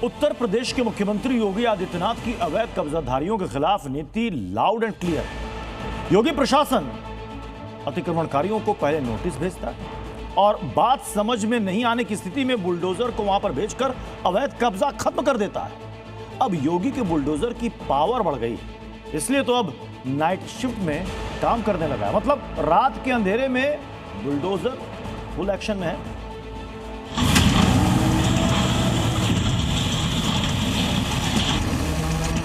उत्तर प्रदेश के मुख्यमंत्री योगी आदित्यनाथ की अवैध कब्जाधारियों के खिलाफ नीति लाउड एंड क्लियर। योगी प्रशासन अतिक्रमणकारियों को पहले नोटिस भेजता है और बात समझ में नहीं आने की स्थिति में बुलडोजर को वहां पर भेजकर अवैध कब्जा खत्म कर देता है। अब योगी के बुलडोजर की पावर बढ़ गई, इसलिए तो अब नाइट शिफ्ट में काम करने लगा है। मतलब रात के अंधेरे में बुलडोजर फुल एक्शन में है।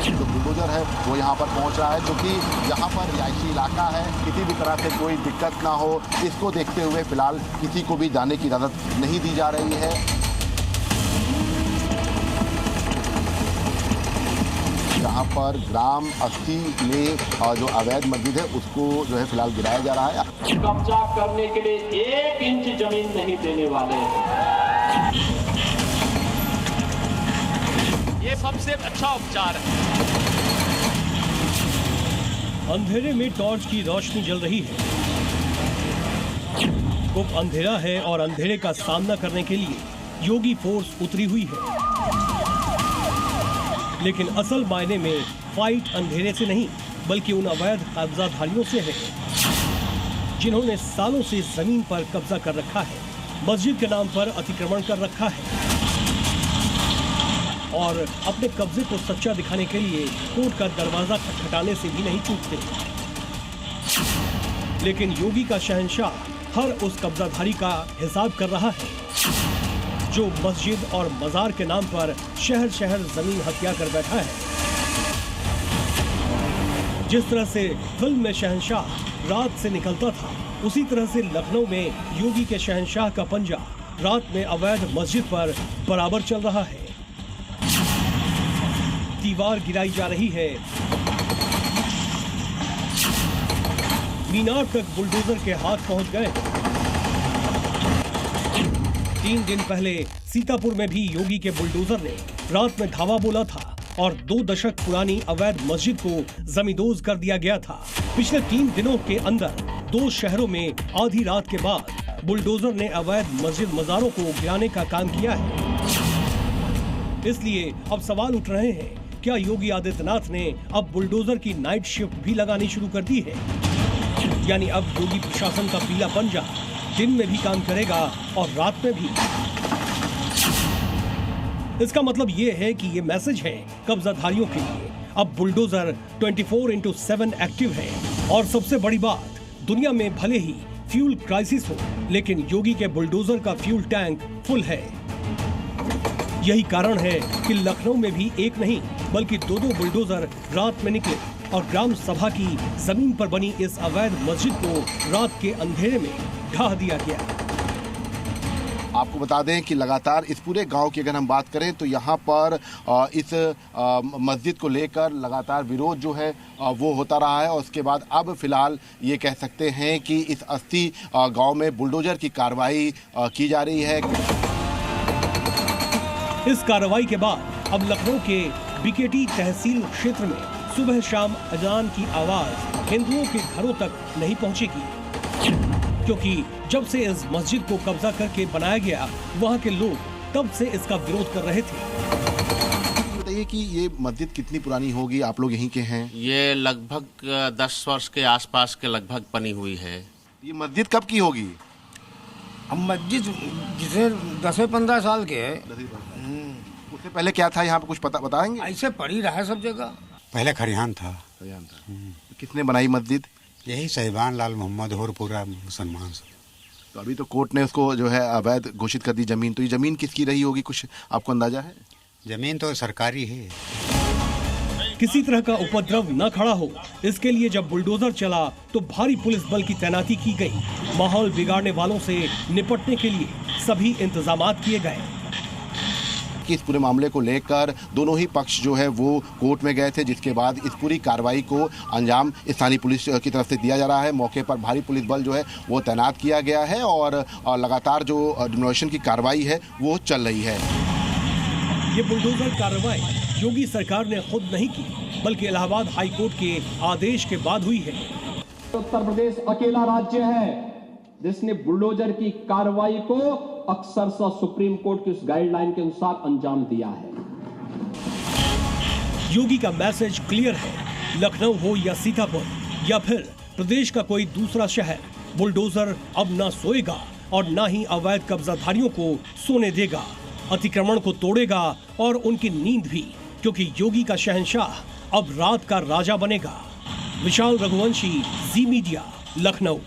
जो बुलडोजर है वो यहाँ पर पहुँच रहा है, क्योंकि यहाँ पर रिहायशी इलाका है, किसी भी तरह से कोई दिक्कत ना हो, इसको देखते हुए फिलहाल किसी को भी जाने की इजाज़त नहीं दी जा रही है। यहाँ पर ग्राम 80 में जो अवैध मस्जिद है उसको जो है फिलहाल गिराया जा रहा है। कब्जा करने के लिए 1 इंच जमीन नहीं देने वाले हैं। ये सबसे अच्छा उपचार है। अंधेरे में टॉर्च की रोशनी जल रही है। खूब अंधेरा है और अंधेरे का सामना करने के लिए योगी फोर्स उतरी हुई है। लेकिन असल मायने में फाइट अंधेरे से नहीं बल्कि उन अवैध कब्जाधारियों से है जिन्होंने सालों से जमीन पर कब्जा कर रखा है, मस्जिद के नाम पर अतिक्रमण कर रखा है और अपने कब्जे को सच्चा दिखाने के लिए कोर्ट का दरवाजा खटखटाने से भी नहीं चूकते। लेकिन योगी का शहंशाह हर उस कब्जाधारी का हिसाब कर रहा है जो मस्जिद और मजार के नाम पर शहर शहर जमीन हत्या कर बैठा है। जिस तरह से फिल्म में शहंशाह रात से निकलता था, उसी तरह से लखनऊ में योगी के शहंशाह का पंजा रात में अवैध मस्जिद पर बराबर चल रहा है। दीवार गिराई जा रही है, मीनार तक बुलडोजर के हाथ पहुंच गए। 3 दिन पहले सीतापुर में भी योगी के बुलडोजर ने रात में धावा बोला था और 2 दशक पुरानी अवैध मस्जिद को जमींदोज कर दिया गया था। पिछले 3 दिनों के अंदर 2 शहरों में आधी रात के बाद बुलडोजर ने अवैध मस्जिद मजारों को गिराने का काम किया है। इसलिए अब सवाल उठ रहे हैं, क्या योगी आदित्यनाथ ने अब बुलडोजर की नाइट शिफ्ट भी लगानी शुरू कर दी है? यानी अब योगी प्रशासन का पीला पंजा दिन में भी काम करेगा और रात में भी। इसका मतलब ये है कि ये मैसेज है कब्जाधारियों के लिए, अब बुलडोजर 24/7 एक्टिव है। और सबसे बड़ी बात, दुनिया में भले ही फ्यूल क्राइसिस हो, लेकिन योगी के बुलडोजर का फ्यूल टैंक फुल है। यही कारण है कि लखनऊ में भी एक नहीं बल्कि 2 बुलडोजर रात में निकले और ग्राम सभा की जमीन पर बनी इस अवैध मस्जिद को रात के अंधेरे में ढा दिया गया। आपको बता दें कि लगातार इस पूरे गांव की अगर हम बात करें तो यहाँ पर इस मस्जिद को लेकर लगातार विरोध जो है वो होता रहा है। और उसके बाद अब फिलहाल ये कह सकते हैं कि इस 80 गांव में बुलडोजर की कार्रवाई की जा रही है। इस कार्रवाई के बाद अब लखनऊ के बीकेटी तहसील क्षेत्र में सुबह शाम अजान की आवाज हिंदुओं के घरों तक नहीं पहुंचेगी, क्योंकि जब से इस मस्जिद को कब्जा करके बनाया गया, वहां के लोग तब से इसका विरोध कर रहे थे। बताइए कि ये मस्जिद कितनी पुरानी होगी, आप लोग यहीं के हैं? ये लगभग 10 वर्ष के आसपास के लगभग बनी हुई है। ये मस्जिद कब की होगी? अब मस्जिद जिसे 10-15 साल के है। उससे पहले क्या था यहाँ पे, कुछ पता बताएंगे? ऐसे पड़ी रहा है सब जगह। पहले खरिहान था। किसने बनाई मस्जिद? यही साहिबान लाल मोहम्मद और पूरा मुसलमान सब। तो अभी तो कोर्ट ने उसको जो है अवैध घोषित कर दी जमीन, तो ये जमीन किसकी रही होगी, कुछ आपको अंदाजा है? जमीन तो सरकारी है। किसी तरह का उपद्रव न खड़ा हो, इसके लिए जब बुलडोजर चला तो भारी पुलिस बल की तैनाती की गई। माहौल बिगाड़ने वालों से निपटने के लिए सभी इंतजामात किए गए। कि इस पूरे मामले को लेकर दोनों ही पक्ष जो है वो कोर्ट में गए थे, जिसके बाद इस पूरी कार्रवाई को अंजाम स्थानीय पुलिस की तरफ से दिया जा रहा है। मौके पर भारी पुलिस बल जो है वो तैनात किया गया है और लगातार जो डिमोलिशन की कार्रवाई है वो चल रही है। ये बुलडोजर कार्रवाई योगी सरकार ने खुद नहीं की, बल्कि इलाहाबाद हाई कोर्ट के आदेश के बाद हुई है। उत्तर प्रदेश अकेला राज्य है जिसने बुलडोजर की कार्रवाई को अक्सर सुप्रीम कोर्ट की उस गाइडलाइन के अनुसार अंजाम दिया है। योगी का मैसेज क्लियर है, लखनऊ हो या सीतापुर या फिर प्रदेश का कोई दूसरा शहर, बुलडोजर अब ना सोएगा और ना ही अवैध कब्जाधारियों को सोने देगा। अतिक्रमण को तोड़ेगा और उनकी नींद भी, क्योंकि योगी का शहंशाह अब रात का राजा बनेगा। विशाल रघुवंशी, जी मीडिया, लखनऊ।